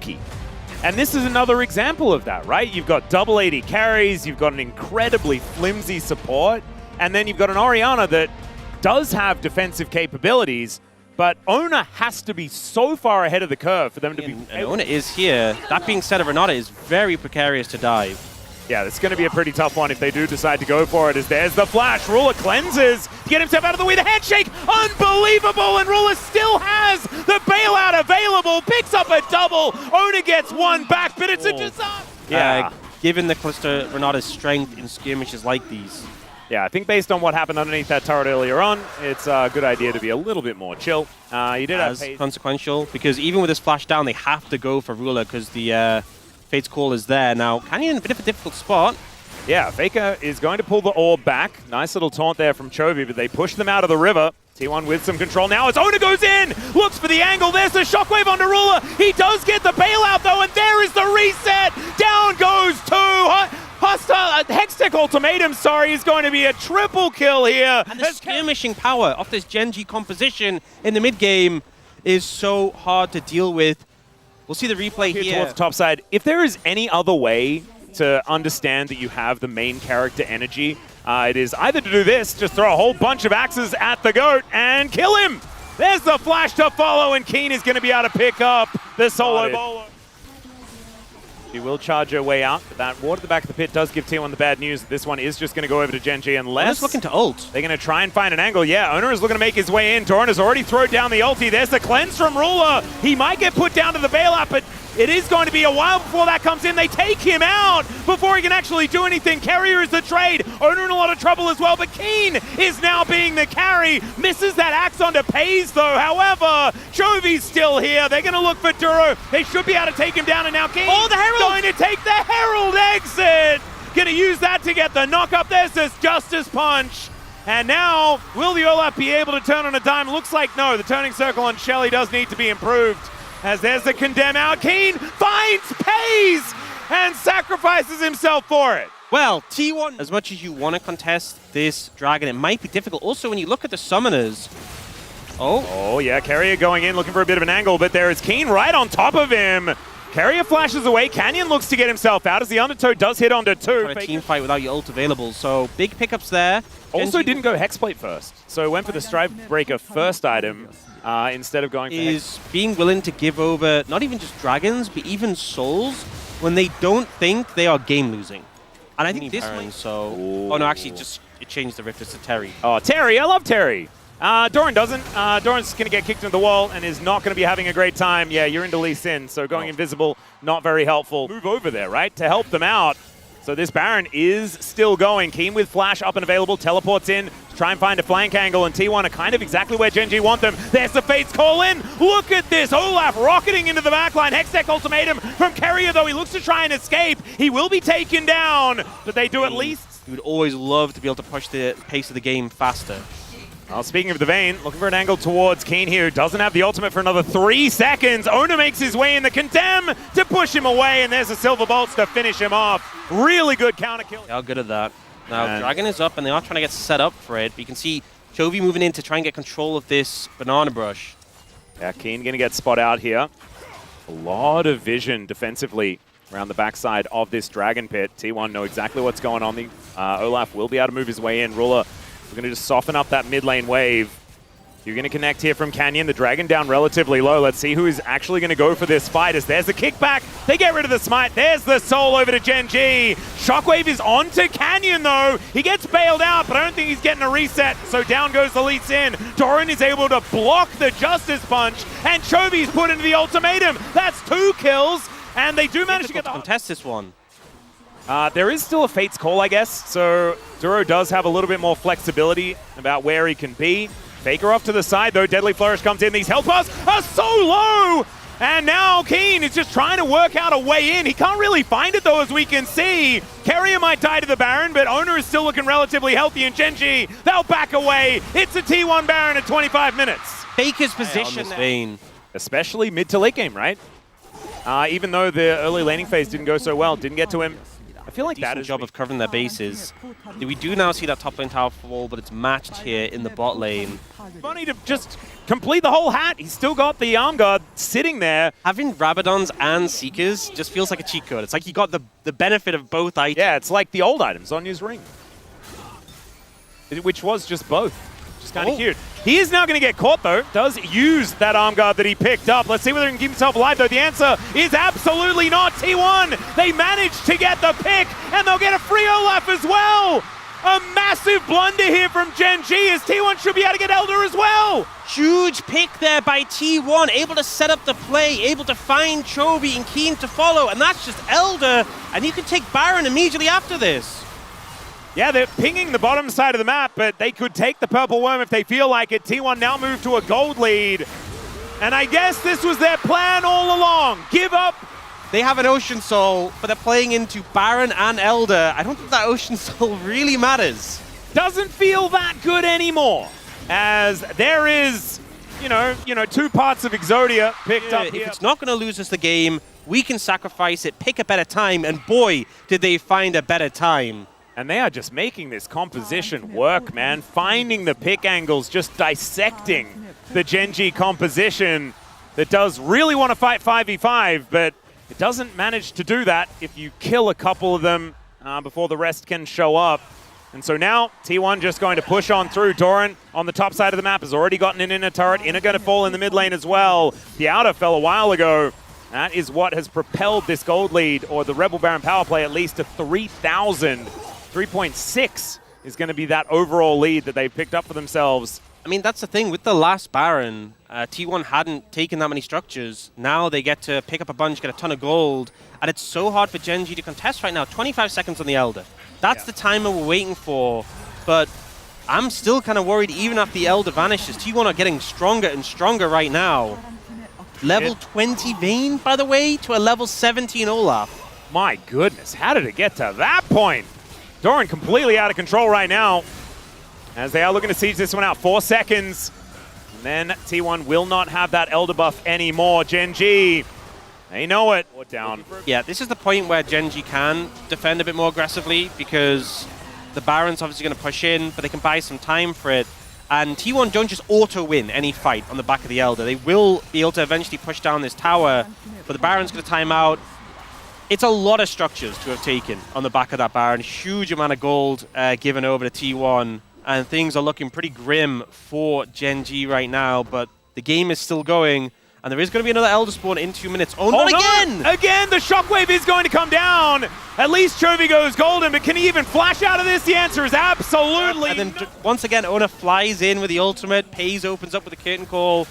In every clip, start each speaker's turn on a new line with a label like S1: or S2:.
S1: clunky. And this is another example of that, right? You've got double AD carries, you've got an incredibly flimsy support, and then you've got an Orianna that does have defensive capabilities, but Ona has to be so far ahead of the curve for them to be...
S2: And Ona is here. That being said, Renata is very precarious to dive.
S1: Yeah, it's going to be a pretty tough one if they do decide to go for it, as there's the flash. Rula cleanses to get himself out of the way. The handshake, unbelievable, and Rula still has the bailout available, picks up a double. Ona gets one back, but it's a disaster.
S2: Yeah, given the cluster Renata's strength in skirmishes like these.
S1: Yeah, I think based on what happened underneath that turret earlier on, it's a good idea to be a little bit more chill. You did have
S2: consequential, because even with this flash down, they have to go for Rula because the Fate's Call is there. Now, Canyon, a bit of a difficult spot.
S1: Yeah, Faker is going to pull the orb back. Nice little taunt there from Chovy, but they push them out of the river. T1 with some control now as Ona goes in, looks for the angle. There's the shockwave onto Rula. He does get the bailout though, and there is the reset. Down goes two. Hostile Hextech Ultimatum, is going to be a triple kill here.
S2: And the skirmishing power of this Gen.G composition in the mid game is so hard to deal with. We'll see the replay here.
S1: Towards the top side. If there is any other way to understand that you have the main character energy, it is either to do this, just throw a whole bunch of axes at the GOAT and kill him. There's the flash to follow, and Keen is going to be able to pick up the solo bowler. She will charge her way out, but that ward at the back of the pit does give T1 the bad news. This one is just going to go over to Gen.G unless...
S2: Ona's looking to ult.
S1: They're going to try and find an angle. Yeah, Ona is looking to make his way in. Doran has already thrown down the ulti. There's the cleanse from Rula. He might get put down to the bailout, but it is going to be a while before that comes in. They take him out before he can actually do anything. Carrier is the trade. Ona in a lot of trouble as well, but Keen is now being the carry. Misses that axe onto Pays though. However, Chovy's still here. They're going to look for Duro. They should be able to take him down, and now Keen
S2: the Herald!
S1: Going to take the Herald exit. Going to use that to get the knock up. There's this Justice Punch. And now, will the Olaf be able to turn on a dime? Looks like no. The turning circle on Shelly does need to be improved. As there's the condemn out. Keen finds Pays and sacrifices himself for it.
S2: Well, T1, as much as you want to contest this dragon, it might be difficult. Also, when you look at the summoners.
S1: Oh yeah, Carrier going in, looking for a bit of an angle, but there is Keen right on top of him. Carrier flashes away. Canyon looks to get himself out as the Undertow does hit onto two.
S2: A team fight without your ult available, so big pickups there.
S1: Also didn't go Hexplate first, so went for the Strive Breaker first item instead of going for
S2: Is being willing to give over not even just dragons, but even souls when they don't think they are game losing. And I think this one, so... Oh no, actually it changed the rift. It's to Terry.
S1: Oh, Terry, I love Terry. Doran doesn't. Doran's going to get kicked into the wall and is not going to be having a great time. Yeah, you're into Lee Sin, so going invisible, not very helpful. Move over there, right, to help them out. So this Baron is still going. Keen with flash up and available, teleports in to try and find a flank angle, and T1 are kind of exactly where Gen.G want them. There's the Fates call in. Look at this. Olaf rocketing into the backline. Hextech ultimatum from Carrier, though. He looks to try and escape. He will be taken down, but they do at least.
S2: You would always love to be able to push the pace of the game faster.
S1: Well, speaking of the Vayne, looking for an angle towards Keen here, who doesn't have the ultimate for another 3 seconds. Ona makes his way in the condemn to push him away, and there's a Silver Bolts to finish him off. Really good counter kill.
S2: They are good at that. Now, Dragon is up, and they are trying to get set up for it. But you can see Chovy moving in to try and get control of this Banana Brush.
S1: Yeah, Keen going to get spot out here. A lot of vision defensively around the backside of this Dragon Pit. T1 know exactly what's going on. The Olaf will be able to move his way in. Rula, we're going to just soften up that mid lane wave. You're going to connect here from Canyon. The Dragon down relatively low. Let's see who is actually going to go for this fight. As there's the kickback. They get rid of the smite. There's the soul over to Gen.G. Shockwave is onto Canyon, though. He gets bailed out, but I don't think he's getting a reset. So down goes the Lee Sin. Doran is able to block the Justice Punch, and Chovy's put into the ultimatum. That's 2 kills, and they do manage to get the
S2: contest this one.
S1: There is still a Fate's Call, I guess, so Duro does have a little bit more flexibility about where he can be. Faker off to the side, though. Deadly Flourish comes in. These health bars are so low! And now Keen is just trying to work out a way in. He can't really find it, though, as we can see. Carrier might die to the Baron, but Ona is still looking relatively healthy, and Gen.G, they'll back away. It's a T1 Baron at 25 minutes.
S2: Faker's position there.
S1: Especially mid to late game, right? Even though the early laning phase didn't go so well, didn't get to him. I feel like that
S2: decent
S1: is
S2: job of covering their bases. We do now see that top lane tower fall, but it's matched here in the bot lane.
S1: funny to just complete the whole hat. He's still got the arm guard sitting there.
S2: Having Rabadons and Seekers just feels like a cheat code. It's like you got the benefit of both items.
S1: Yeah, it's like the old items on his ring, which was just both. Just kind of cute. He is now going to get caught, though. Does use that arm guard that he picked up. Let's see whether he can keep himself alive, though. The answer is absolutely not. T1, they managed to get the pick, and they'll get a free Olaf as well. A massive blunder here from Gen.G, as T1 should be able to get Elder as well.
S2: Huge pick there by T1, able to set up the play, able to find Chovy and Keen to follow, and that's just Elder, and you can take Baron immediately after this.
S1: Yeah, they're pinging the bottom side of the map, but they could take the purple worm if they feel like it. T1 now move to a gold lead. And I guess this was their plan all along. Give up.
S2: They have an Ocean Soul, but they're playing into Baron and Elder. I don't think that Ocean Soul really matters.
S1: Doesn't feel that good anymore, as there is, you know, 2 parts of Exodia picked up here.
S2: If it's not going to lose us the game, we can sacrifice it, pick a better time, and boy, did they find a better time.
S1: And they are just making this composition work, man. Finding the pick angles, just dissecting the Gen.G composition that does really want to fight 5v5, but it doesn't manage to do that if you kill a couple of them before the rest can show up. And so now, T1 just going to push on through. Doran on the top side of the map has already gotten an inner turret. Inner going to fall in the mid lane as well. The outer fell a while ago. That is what has propelled this gold lead, or the Rebel Baron power play, at least to 3,000. 3.6 is going to be that overall lead that they picked up for themselves.
S2: I mean, that's the thing. With the last Baron, T1 hadn't taken that many structures. Now they get to pick up a bunch, get a ton of gold, and it's so hard for Gen.G to contest right now. 25 seconds on the Elder. That's the timer we're waiting for, but I'm still kind of worried even after the Elder vanishes. T1 are getting stronger and stronger right now. Level 20 Vayne, by the way, to a level 17 Olaf.
S1: My goodness, how did it get to that point? Doran completely out of control right now, as they are looking to siege this one out. 4 seconds, and then T1 will not have that Elder buff anymore. Gen.G, they know it. Or down.
S2: Yeah, this is the point where Gen.G can defend a bit more aggressively, because the Baron's obviously going to push in, but they can buy some time for it. And T1 don't just auto-win any fight on the back of the Elder. They will be able to eventually push down this tower, but the Baron's going to time out. It's a lot of structures to have taken on the back of that Baron. Huge amount of gold given over to T1. And things are looking pretty grim for Gen.G right now. But the game is still going. And there is going to be another Elder spawn in 2 minutes. Oh, not again!
S1: Again, the shockwave is going to come down. At least Chovy goes golden. But can he even flash out of this? The answer is absolutely
S2: And then once again, Ona flies in with the ultimate. Pays opens up with a curtain call.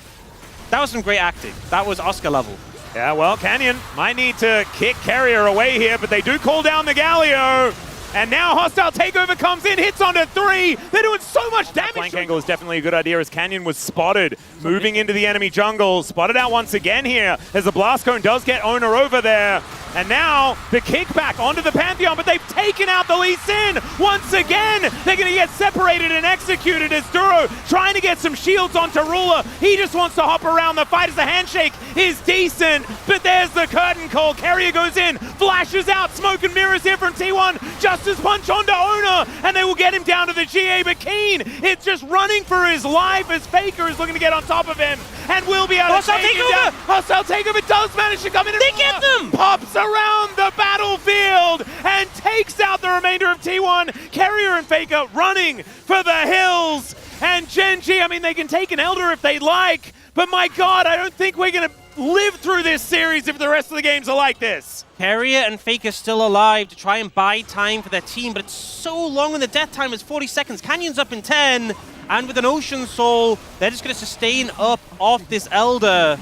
S2: That was some great acting. That was Oscar level.
S1: Yeah, well, Canyon might need to kick Carrier away here, but they do call down the Galio. And now Hostile Takeover comes in, hits onto 3. They're doing so much damage. That flank angle is definitely a good idea, as Canyon was spotted moving into the enemy jungle. Spotted out once again here, as the Blast Cone does get Owner over there. And now the kickback onto the Pantheon, but they've taken out the Lee Sin once again. They're going to get separated and executed, as Duro trying to get some shields onto Ruler. He just wants to hop around the fight, as the handshake is decent, but there's the curtain call. Carrier goes in, flashes out, smoke and mirrors here from T1. Justice punch onto Owner, and they will get him down to the GA, but Keen is just running for his life, as Faker is looking to get on top of him and will be able to take him down. Hostile Takeover does manage to come in, and
S2: they get them!
S1: Pops around the battlefield and takes out the remainder of T1. Carrier and Faker running for the hills, and Gen.G, I mean, they can take an Elder if they'd like, but my God, I don't think we're going to live through this series if the rest of the games are like this.
S2: Carrier and Faker still alive to try and buy time for their team, but it's so long when the death time is 40 seconds. Canyon's up in 10, and with an Ocean Soul, they're just going to sustain up off this Elder.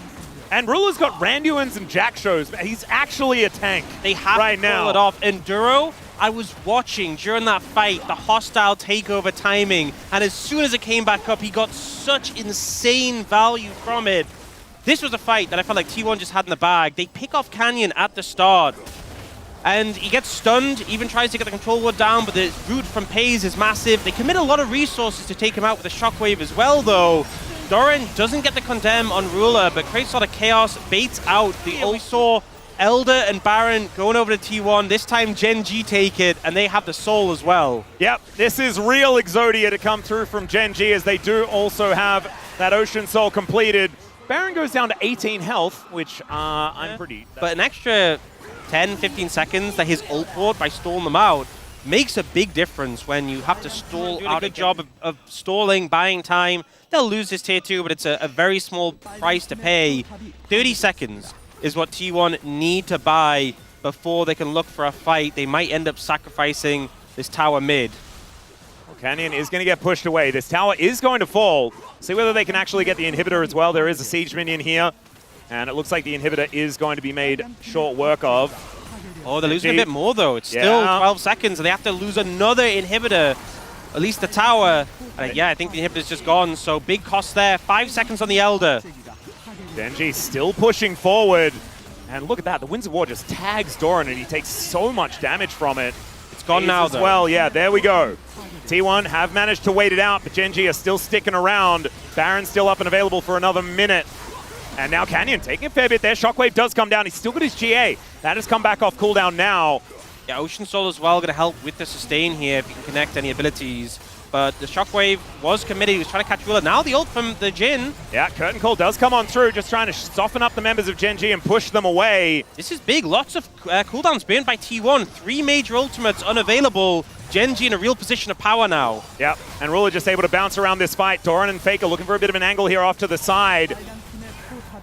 S1: And Ruler's got Randuins and Jack shows. He's actually a tank.
S2: They have
S1: right
S2: to
S1: now.
S2: pull it off. Enduro, I was watching during that fight the Hostile Takeover timing, and as soon as it came back up, he got such insane value from it. This was a fight that I felt like T1 just had in the bag. They pick off Canyon at the start, and he gets stunned, even tries to get the control ward down, but the root from Pays is massive. They commit a lot of resources to take him out with a shockwave as well, though. Doran doesn't get the condemn on Ruler, but creates a lot of chaos, baits out the ult. We saw Elder and Baron going over to T1. This time Gen.G take it, and they have the soul as well.
S1: Yep, this is real Exodia to come through from Gen.G, as they do also have that Ocean Soul completed. Baron goes down to 18 health, which I'm pretty...
S2: But an extra 10, 15 seconds that his ult bought by stalling them out makes a big difference when you have to stall out. A good job of stalling, buying time. They'll lose this tier 2, but it's a very small price to pay. 30 seconds is what T1 need to buy before they can look for a fight. They might end up sacrificing this tower mid.
S1: Well, Canyon is going to get pushed away. This tower is going to fall. See whether they can actually get the inhibitor as well. There is a siege minion here, and it looks like the inhibitor is going to be made short work of.
S2: Oh, they're losing a bit more, though. It's still 12 seconds, and they have to lose another inhibitor, at least the tower. Yeah, I think the inhibitor's just gone, so big cost there. 5 seconds on the Elder.
S1: Gen.G still pushing forward. And look at that, the Winds of War just tags Doran, and he takes so much damage from it.
S2: It's gone now, though.
S1: Well, yeah, there we go. T1 have managed to wait it out, but Gen.G are still sticking around. Baron's still up and available for another minute. And now Canyon taking a fair bit there. Shockwave does come down. He's still got his GA. That has come back off cooldown now.
S2: Yeah, Ocean Soul as well going to help with the sustain here if you can connect any abilities. But the Shockwave was committed. He was trying to catch Willa. Now the ult from the Jhin.
S1: Yeah, Curtain Call does come on through, just trying to soften up the members of Gen.G and push them away.
S2: This is big. Lots of cooldowns burned by T1. 3 major ultimates unavailable. Gen.G in a real position of power now.
S1: Yep, and Ruler just able to bounce around this fight. Doran and Faker looking for a bit of an angle here off to the side.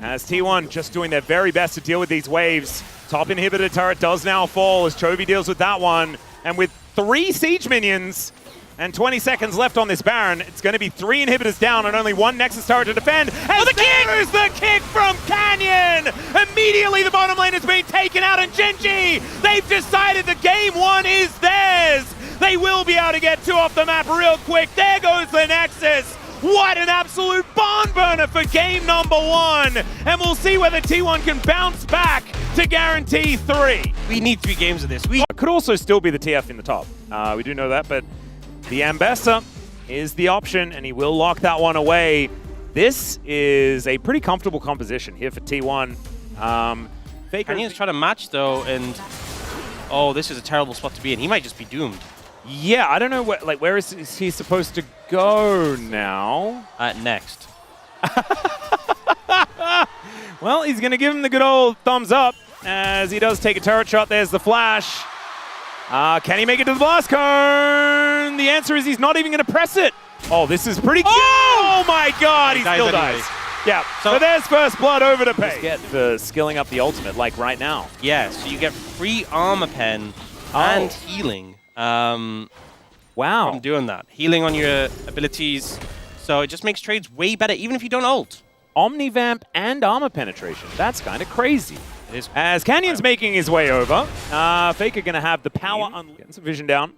S1: As T1 just doing their very best to deal with these waves. Top inhibitor turret does now fall as Chovy deals with that one. And with 3 siege minions and 20 seconds left on this Baron, it's going to be 3 inhibitors down and only 1 Nexus turret to defend. And there is the kick from Canyon! Immediately the bottom lane is being taken out, and Gen.G, they've decided the game 1 is theirs! They will be able to get 2 off the map real quick. There goes the Nexus! What an absolute barn burner for game number 1! And we'll see whether T1 can bounce back to guarantee 3.
S2: We need 3 games of this.
S1: It could also still be the TF in the top. We do know that, but the Ambessa is the option, and he will lock that one away. This is a pretty comfortable composition here for T1. Faker
S2: Canyon's trying to match, though, and oh, this is a terrible spot to be in. He might just be doomed.
S1: Yeah, I don't know where is he supposed to go now?
S2: Next.
S1: Well, he's going to give him the good old thumbs up as he does take a turret shot. There's the flash. Can he make it to the blast cone? The answer is he's not even going to press it. Oh, this is pretty good. Oh my God, he still dies. Yeah, so there's first blood over to Pay. Get for skilling up the ultimate, like right now.
S2: Yeah, so you get free armor pen and healing. Wow. From doing that. Healing on your abilities. So it just makes trades way better, even if you don't ult.
S1: Omnivamp and armor penetration. That's kind of crazy. It is. As Canyon's making his way over, Faker going to have the power. Getting some vision down.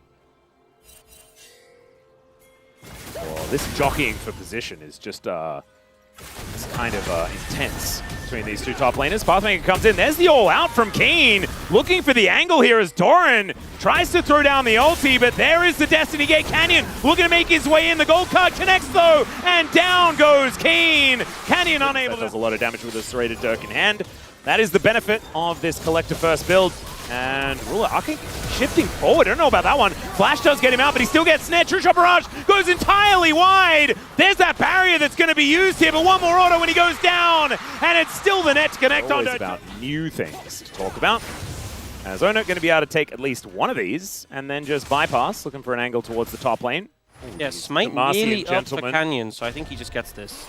S1: Oh, this jockeying for position is just it's kind of intense between these 2 top laners. Pathmaker comes in. There's the all-out from Keen. Looking for the angle here as Doran tries to throw down the ulti, but there is the Destiny Gate. Canyon looking to make his way in. The gold card connects, though, and down goes Keen. Canyon unable to... Does a lot of damage with a serrated Dirk in hand. That is the benefit of this collector first build. And Ruler Arcing shifting forward. I don't know about that one. Flash does get him out, but he still gets snared. True Shot Barrage goes entirely wide. There's that barrier that's going to be used here, but one more auto when he goes down. And it's still the net to connect on. Always about new things to talk about. As Ono going to be able to take at least one of these and then just bypass, looking for an angle towards the top lane.
S2: Yeah, Smite nearly up for Canyon, so I think he just gets this.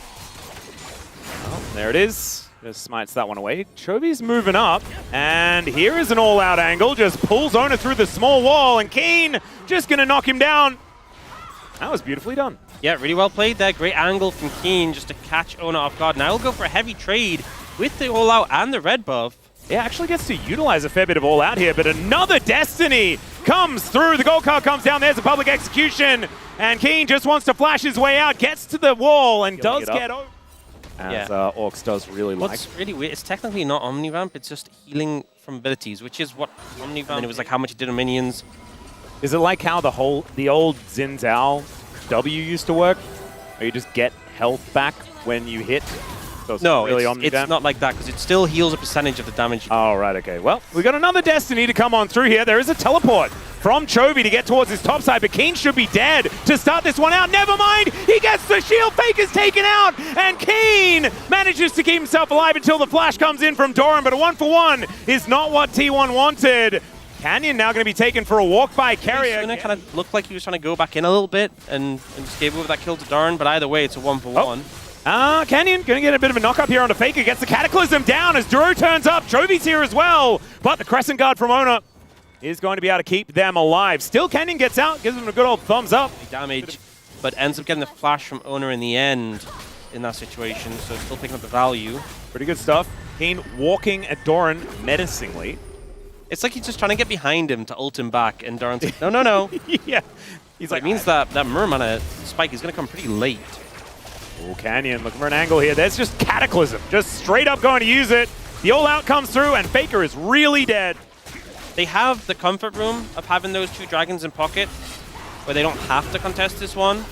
S1: Well, there it is. Just smites that one away. Chovy's moving up, and here is an all-out angle. Just pulls Ona through the small wall, and Keen just going to knock him down. That was beautifully done.
S2: Yeah, really well played there. Great angle from Keen just to catch Ona off guard. Now he'll go for a heavy trade with the all-out and the red buff.
S1: Yeah, actually gets to utilize a fair bit of all-out here, but another Destiny comes through. The gold card comes down. There's a public execution, and Keen just wants to flash his way out, gets to the wall, and does get over. As Orcs does really like.
S2: What's really weird, it's technically not Omnivamp, it's just healing from abilities, which is what Omnivamp, and it was like how much it did on minions.
S1: Is it like how the old Xin Zhao W used to work? Where you just get health back when you hit So
S2: No,
S1: really
S2: it's not like that, because it still heals a percentage of the damage.
S1: Oh, right, okay. Well, we got another Destiny to come on through here. There is a teleport from Chovy to get towards his top side, but Keen should be dead to start this one out. Never mind, he gets the shield, Faker's taken out, and Keen manages to keep himself alive until the flash comes in from Doran, but a 1-for-1 is not what T1 wanted. Canyon now going to be taken for a walk by Carrier.
S2: It kind of looked like he was trying to go back in a little bit and just gave over that kill to Doran, but either way, it's a 1-for-1.
S1: Canyon going to get a bit of a knock-up here onto Faker. Gets the Cataclysm down as Duro turns up. Chovy's here as well, but the Crescent Guard from Ona is going to be able to keep them alive. Still, Canyon gets out, gives him a good old thumbs up.
S2: Damage, but ends up getting the flash from Ona in the end in that situation, so still picking up the value.
S1: Pretty good stuff. Keen walking at Doran menacingly.
S2: It's like he's just trying to get behind him to ult him back, and Doran's like, no, no, no.
S1: Yeah. He's like,
S2: it means that Merman spike is going to come pretty late.
S1: Oh, Canyon looking for an angle here. There's just Cataclysm. Just straight up going to use it. The all-out comes through, and Faker is really dead.
S2: They have the comfort room of having those two dragons in pocket, where they don't have to contest this one.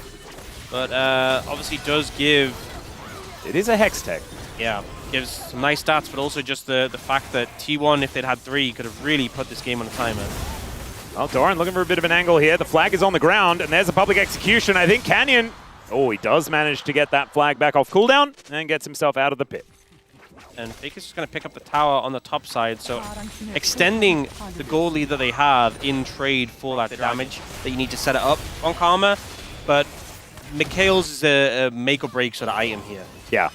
S2: But obviously does give...
S1: It is a Hex Tech.
S2: Yeah. Gives some nice stats, but also just the fact that T1, if they'd had 3, could have really put this game on a timer.
S1: Well, Doran looking for a bit of an angle here. The flag is on the ground, and there's a public execution. I think Canyon... Oh, he does manage to get that flag back off cooldown and gets himself out of the pit.
S2: And Faker's just going to pick up the tower on the top side, so extending the goal lead that they have in trade for that damage that you need to set it up on Karma. But Mikhail's is a make or break sort of item here.
S1: Yeah.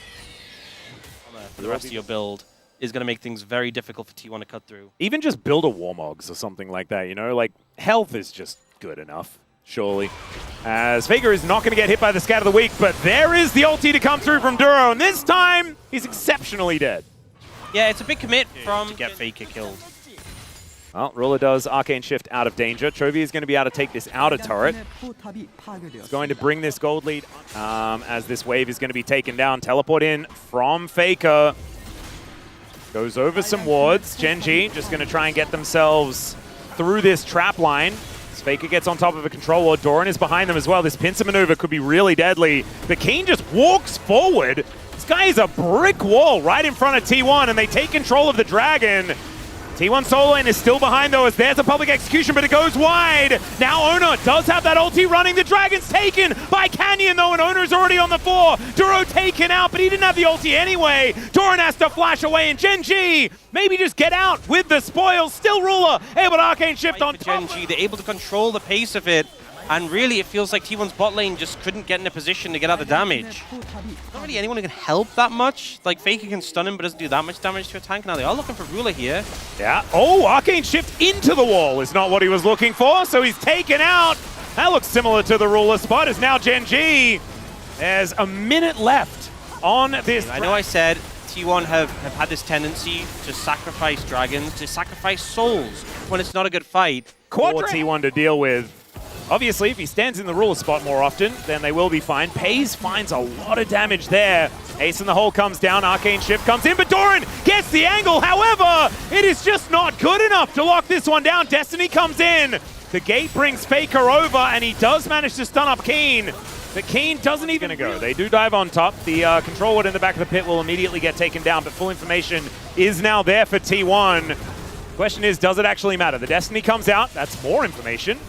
S2: For the rest of your build is going to make things very difficult for T1 to cut through.
S1: Even just build a Warmogs or something like that, you know? Like, health is just good enough, surely. As Faker is not going to get hit by the Scat of the Week, but there is the ulti to come through from Duro, and this time, he's exceptionally dead.
S2: Yeah, it's a big commit to get Faker killed.
S1: Well, Ruler does Arcane Shift out of danger. Chovy is going to be able to take this outer turret. It's going to bring this gold lead as this wave is going to be taken down. Teleport in from Faker. Goes over some wards. Gen.G just going to try and get themselves through this trap line. As Faker gets on top of a control ward. Doran is behind them as well. This pincer maneuver could be really deadly. But Keen just walks forward. This guy is a brick wall right in front of T1, and they take control of the dragon. T1 solo lane is still behind though, as there's a public execution, but it goes wide. Now Ona does have that ulti running. The dragon's taken by Canyon though, and Ona's already on the floor. Duro taken out, but he didn't have the ulti anyway. Doran has to flash away, and Gen.G maybe just get out with the spoils. Still Ruler able to Arcane Shift on top.
S2: Gen.G, they're able to control the pace of it. And really, it feels like T1's bot lane just couldn't get in a position to get out the damage. Not really anyone who can help that much. Like, Faker can stun him, but doesn't do that much damage to a tank. Now, they are looking for Ruler here.
S1: Yeah. Oh, Arcane Shift into the wall is not what he was looking for, so he's taken out. That looks similar to the Ruler spot, as now Gen.G. There's a minute left on this.
S2: I know I said T1 have had this tendency to sacrifice dragons, to sacrifice souls when it's not a good fight.
S1: For T1 to deal with. Obviously, if he stands in the Ruler spot more often, then they will be fine. Pays finds a lot of damage there. Ace in the hole comes down, Arcane Shift comes in, but Doran gets the angle. However, it is just not good enough to lock this one down. Destiny comes in. The gate brings Faker over, and he does manage to stun up Keen. But Keen doesn't even go. They do dive on top. The control ward in the back of the pit will immediately get taken down, but full information is now there for T1. Question is, does it actually matter? The Destiny comes out. That's more information.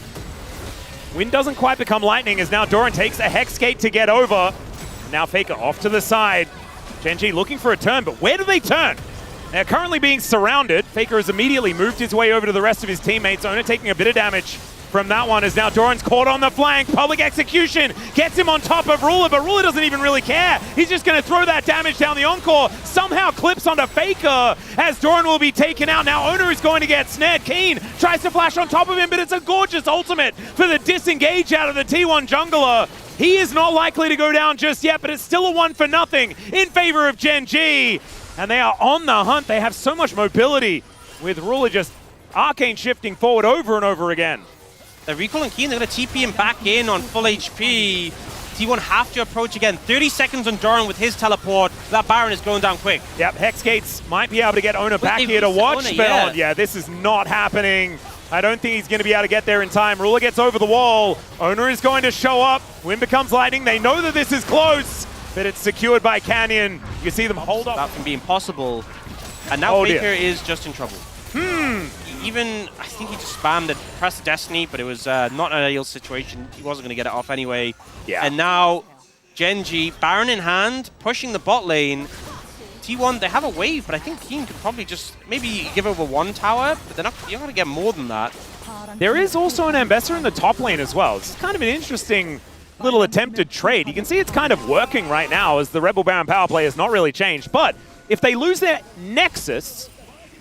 S1: Wind doesn't quite become lightning, as now Doran takes a Hex Gate to get over. Now Faker off to the side. Gen.G looking for a turn, but where do they turn? They're currently being surrounded. Faker has immediately moved his way over to the rest of his teammates. Ona taking a bit of damage from that one, as now Doran's caught on the flank. Public execution gets him on top of Ruler, but Ruler doesn't even really care. He's just going to throw that damage down the Encore. Somehow clips onto Faker, as Doran will be taken out. Now Ona is going to get snared. Keen tries to flash on top of him, but it's a gorgeous ultimate for the disengage out of the T1 jungler. He is not likely to go down just yet, but it's still a 1-for-0 in favor of Gen.G. And they are on the hunt. They have so much mobility, with Ruler just Arcane shifting forward over and over again.
S2: They're recalling Keen. They're going to TP him back in on full HP. T1 have to approach again. 30 seconds on Doran with his teleport. That Baron is going down quick.
S1: Yep, Hex Gates might be able to get Ona back here to watch,
S2: Ona,
S1: but yeah, this is not happening. I don't think he's going to be able to get there in time. Ruler gets over the wall. Ona is going to show up. Wind becomes lightning. They know that this is close. but it's secured by Canyon. You see them hold
S2: That
S1: off.
S2: can be impossible. And now
S1: Oh,
S2: Faker
S1: dear.
S2: is just in trouble. Even, I think he just spammed it, pressed Destiny, but it was not an ideal situation. He wasn't going to get it off anyway.
S1: Yeah.
S2: And now Gen.G, Baron in hand, pushing the bot lane. T1, they have a wave, but I think Keen could probably just maybe give over one tower, but you're not going to get more than that.
S1: There is also an Ambassador in the top lane as well. It's kind of an interesting little attempted trade. You can see it's kind of working right now as the Rebel Baron power play has not really changed. But if they lose their Nexus,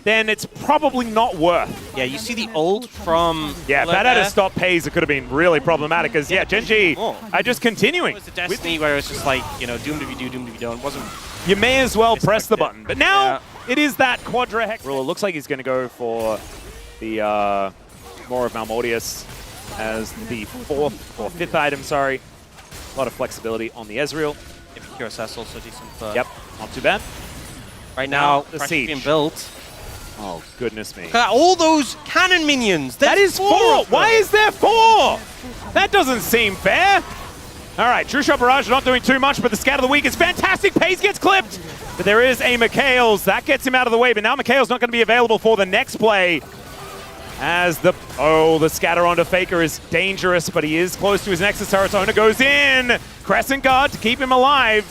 S1: then it's probably not worth.
S2: Yeah, you see the ult from...
S1: Yeah, if that had to stop Pays, it could have been really problematic. Because, yeah, Gen.G are just continuing.
S2: It was the Destiny where it was just like, you know, doomed if you do, doomed if you don't. It wasn't...
S1: You may as well press the button. But now
S2: Yeah.
S1: it is that Quadra Hex. Ruler looks like he's going to go for the more of Malmortius as the fifth item, sorry. A lot of flexibility on the Ezreal.
S2: If QSS also decent. But
S1: Yep, not too bad.
S2: right now,
S1: the
S2: pressure's
S1: siege.
S2: being built.
S1: Oh, goodness me.
S2: Look at all those cannon minions.
S1: That
S2: There's
S1: is 4!
S2: of them.
S1: Why is there 4? That doesn't seem fair. All right, True Shot Barrage not doing too much, but the Scat of the Week is fantastic. Pace gets clipped. But there is a Mikhails. That gets him out of the way, but now Mikhails not going to be available for the next play. As the scatter onto Faker is dangerous, but he is close to his Nexus turret. Owner goes in. Crescent Guard to keep him alive.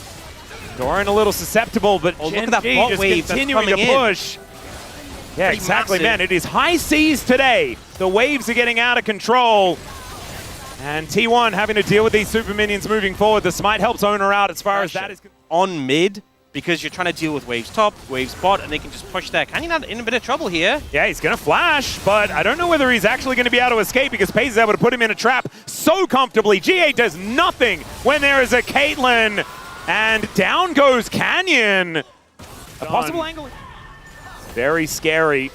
S1: Doran a little susceptible, but
S2: look at
S1: Gen.G
S2: that bot
S1: just
S2: wave that's
S1: continuing to
S2: coming in.
S1: push. Yeah,
S2: Pretty
S1: exactly,
S2: massive.
S1: man. It is high seas today. The waves are getting out of control. And T1 having to deal with these super minions moving forward. The smite helps Owner out as far as that is.
S2: On mid, because you're trying to deal with waves top, waves bot, and they can just push there. Canyon in a bit of trouble here.
S1: Yeah, he's going to flash, but I don't know whether he's actually going to be able to escape because Pace is able to put him in a trap so comfortably. G8 does nothing when there is a Caitlyn. And down goes Canyon. A possible angle. Very scary.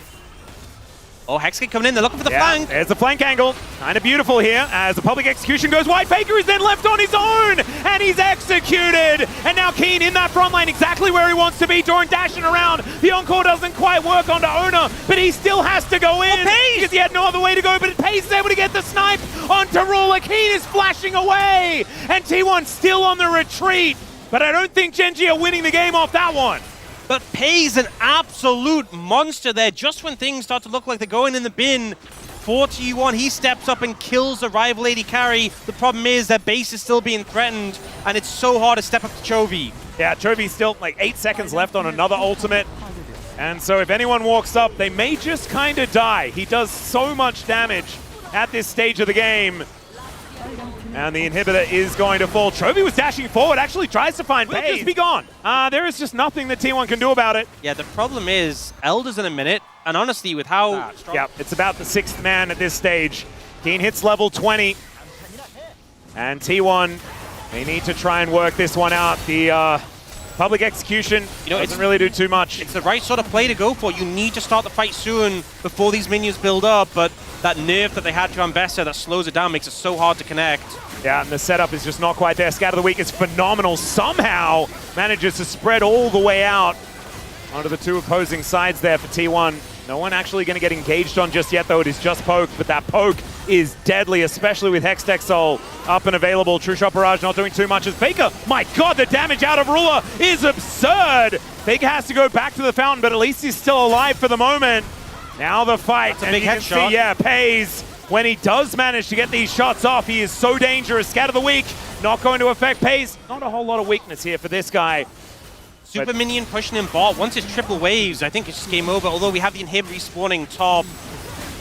S2: Oh, Hexkit coming in. They're looking for the flank.
S1: There's the flank angle. Kind of beautiful here as the public execution goes wide. Faker is then left on his own, and he's executed. And now Keen in that front line, exactly where he wants to be. Doran dashing around. The encore doesn't quite work onto Owner, but he still has to go in because he had no other way to go. But Pace is able to get the snipe onto Ruler. Keen is flashing away, and T1 still on the retreat. But I don't think Gen.G are winning the game off that one.
S2: But Pay's an absolute monster there. Just when things start to look like they're going in the bin for T1, he steps up and kills the rival AD carry. The problem is that base is still being threatened, and it's so hard to step up to Chovy.
S1: Yeah, Chovy's still like 8 seconds left on another ultimate. And so if anyone walks up, they may just kind of die. He does so much damage at this stage of the game. And the inhibitor is going to fall. Chovy was dashing forward, actually tries to find Pace. Just be gone. There is just nothing that T1 can do about it.
S2: Yeah, the problem is Elder's in a minute, and honestly, with how strong...
S1: Yeah, it's about the 6th man at this stage. Keen hits level 20. And T1, they need to try and work this one out. The public execution doesn't really do too much.
S2: It's the right sort of play to go for. You need to start the fight soon before these minions build up, but that nerf that they had to Ambessa that slows it down makes it so hard to connect.
S1: Yeah, and the setup is just not quite there. Scat of the Week is phenomenal. Somehow manages to spread all the way out onto the two opposing sides there for T1. No one actually going to get engaged on just yet, though. It is just poke, but that poke is deadly, especially with Hextech Soul up and available. True Shot Barrage not doing too much as Faker. My God, the damage out of Ruler is absurd. Faker has to go back to the fountain, but at least he's still alive for the moment. Now the fight.
S2: That's a big headshot.
S1: Yeah, Pays. When he does manage to get these shots off, he is so dangerous. Scat of the Week not going to affect Pays. Not a whole lot of weakness here for this guy.
S2: Super minion pushing in bot. Once it's triple waves, I think it's just game over. Although we have the inhib respawning top.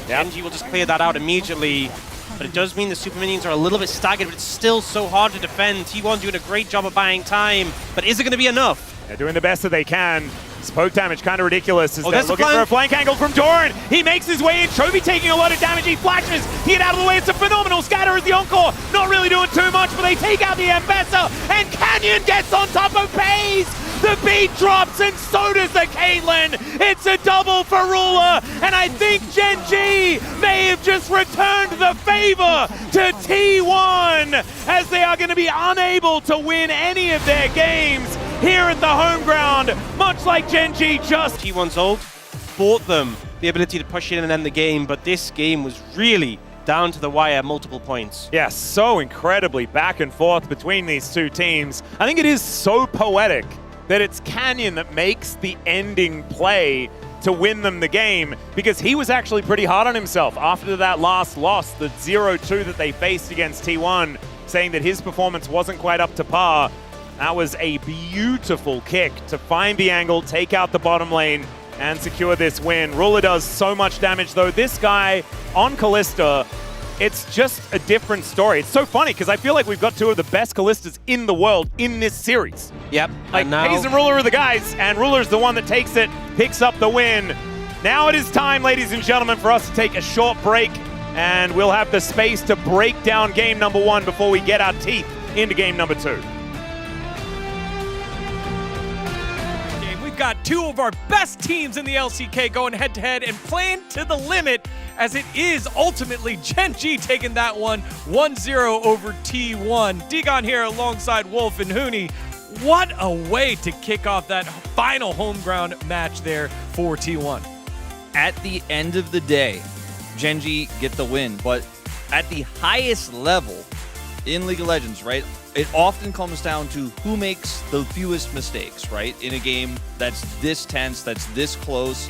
S2: Gen.G will just clear that out immediately. But it does mean the super minions are a little bit staggered, but it's still so hard to defend. T1 doing a great job of buying time. But is it going to be enough?
S1: They're doing the best that they can. This poke damage kind of ridiculous as they're
S2: there's the
S1: looking for a flank angle from Doran. He makes his way in. Chovy taking a lot of damage. He flashes to get out of the way. It's a phenomenal scatter as the encore. Not really doing too much, but they take out the Ambessa. And Canyon gets on top of Pays. The beat drops and so does the Caitlyn. It's a double for Ruler. And I think Gen.G may have just returned the favor to T1 as they are going to be unable to win any of their games here at the home ground, much like Gen.G just...
S2: T1's ult bought them the ability to push in and end the game, but this game was really down to the wire multiple points.
S1: Yeah, so incredibly back and forth between these two teams. I think it is so poetic that it's Canyon that makes the ending play to win them the game, because he was actually pretty hard on himself after that last loss, the 0-2 that they faced against T1, saying that his performance wasn't quite up to par. That was a beautiful kick to find the angle, take out the bottom lane, and secure this win. Ruler does so much damage, though. This guy on Kalista, it's just a different story. It's so funny, because I feel like we've got two of the best Kalistas in the world in this series.
S2: Yep.
S1: Like, Hayes and Ruler are the guys, and Ruler's the one that takes it, picks up the win. Now it is time, ladies and gentlemen, for us to take a short break, and we'll have the space to break down game number 1 before we get our teeth into game number 2.
S3: We've got two of our best teams in the LCK going head-to-head and playing to the limit, as it is ultimately Gen.G taking that one 1-0 over T1. Degon here alongside Wolf and Hooney. What a way to kick off that final home ground match there for T1.
S4: At the end of the day, Gen.G get the win, but at the highest level in League of Legends, right, it often comes down to who makes the fewest mistakes, right, in a game that's this tense, that's this close.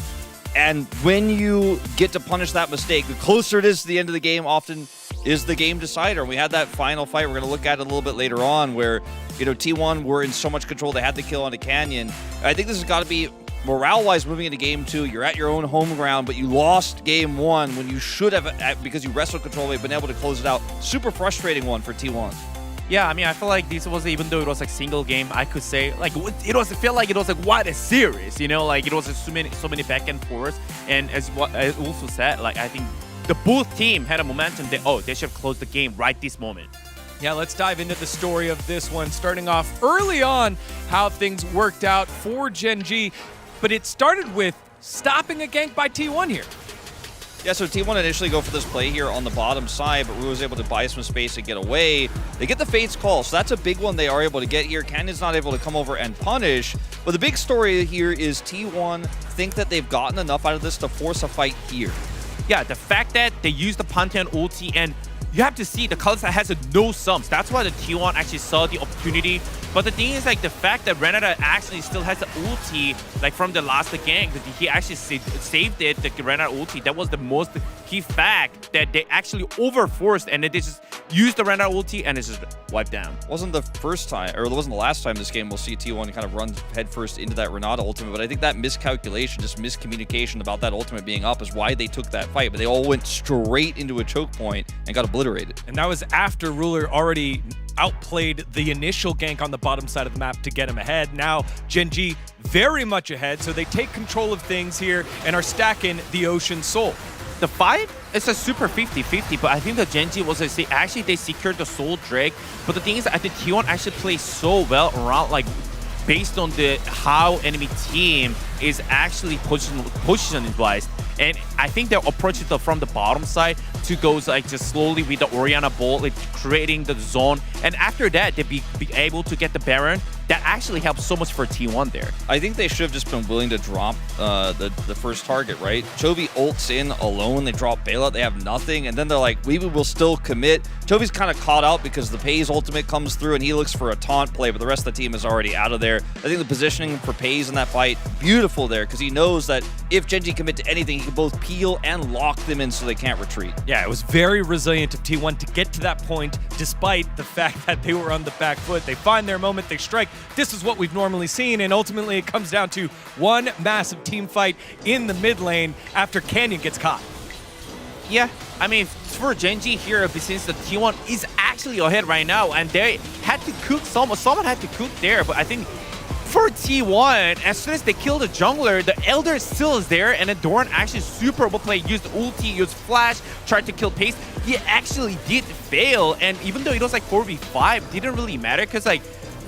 S4: And when you get to punish that mistake, the closer it is to the end of the game often is the game decider. And we had that final fight we're going to look at a little bit later on where, you know, T1 were in so much control, they had the kill on a Canyon. I think this has got to be, morale-wise, moving into game 2, you're at your own home ground, but you lost game 1 when you should have, because you wrestled control, been able to close it out. Super frustrating one for T1.
S5: Yeah, I mean, I feel like this was, even though it was like single game, I could say like it felt like it was like what a series, you know, like it was so many back and forth. And as what I also said, like I think the both team had a momentum that they should have closed the game right this moment.
S3: Yeah, let's dive into the story of this one, starting off early on how things worked out for Gen.G, but it started with stopping a gank by T1 here.
S4: Yeah, so T1 initially go for this play here on the bottom side, but Ru was able to buy some space and get away. They get the Fate's Call, so that's a big one they are able to get here. Canyon's not able to come over and punish, but the big story here is T1 think that they've gotten enough out of this to force a fight here.
S5: Yeah, the fact that they used the Pantheon ulti, and you have to see the Kalista has no sums. That's why the T1 actually saw the opportunity. But the thing is, like, the fact that Renata actually still has the ulti, like, from the last gank, that he actually saved it, the Renata ulti, that was the most key fact that they actually overforced, and then they just used the Renata ulti, and it's just wiped down.
S4: Wasn't the first time, or it wasn't the last time this game we'll see T1 kind of run headfirst into that Renata ultimate, but I think that miscalculation, just miscommunication about that ultimate being up is why they took that fight, but they all went straight into a choke point and got obliterated.
S3: And that was after Ruler already outplayed the initial gank on the bottom side of the map to get him ahead. Now Gen.G very much ahead, so they take control of things here and are stacking the Ocean Soul.
S5: The fight is a super 50-50, but I think the Gen.G was actually they secured the Soul Drake. But the thing is, I think T1 actually plays so well around, like, based on the how enemy team is actually position-wise. And I think they're approaching from the bottom side to go like just slowly with the Orianna Bolt, like creating the zone. And after that, they'd be able to get the Baron. That actually helps so much for T1 there.
S4: I think they should have just been willing to drop the first target, right? Chovy ults in alone, they drop bailout, they have nothing, and then they're like, we will still commit. Chovy's kind of caught out because the Pays ultimate comes through and he looks for a taunt play, but the rest of the team is already out of there. I think the positioning for Pays in that fight, beautiful there, because he knows that if Gen.G commit to anything, he can both peel and lock them in so they can't retreat.
S3: Yeah, it was very resilient of T1 to get to that point, despite the fact that they were on the back foot. They find their moment, they strike. This is what we've normally seen, and ultimately it comes down to one massive team fight in the mid lane after Canyon gets caught.
S5: Yeah, I mean, for Gen.G here, since the T1 is actually ahead right now, and they had to cook, someone had to cook there, but I think for T1, as soon as they kill the jungler, the Elder still is there, and then Doran actually super overplay, used ulti, used flash, tried to kill Pace. He actually did fail, and even though it was like 4v5, didn't really matter, because like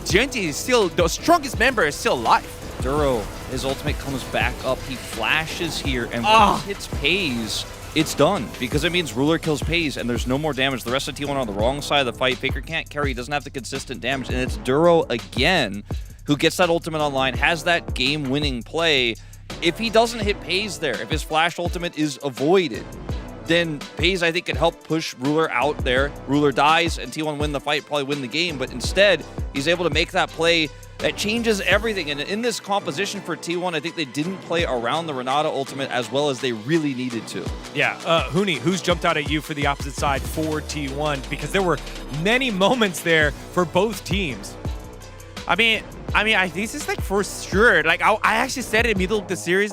S5: Gen.G is still, the strongest member is still alive.
S4: Duro, his ultimate comes back up, he flashes here, and when he hits Pays, it's done, because it means Ruler kills Pays, and there's no more damage. The rest of T1 on the wrong side of the fight. Faker can't carry, he doesn't have the consistent damage, and it's Duro again who gets that ultimate online, has that game-winning play. If he doesn't hit Pays there, if his flash ultimate is avoided, then FaZe, I think, can help push Ruler out there. Ruler dies, and T1 win the fight, probably win the game. But instead, he's able to make that play that changes everything. And in this composition for T1, I think they didn't play around the Renata ultimate as well as they really needed to.
S3: Yeah, Huni, who's jumped out at you for the opposite side for T1? Because there were many moments there for both teams.
S5: I mean, this is like for sure. Like I actually said it in the middle of the series.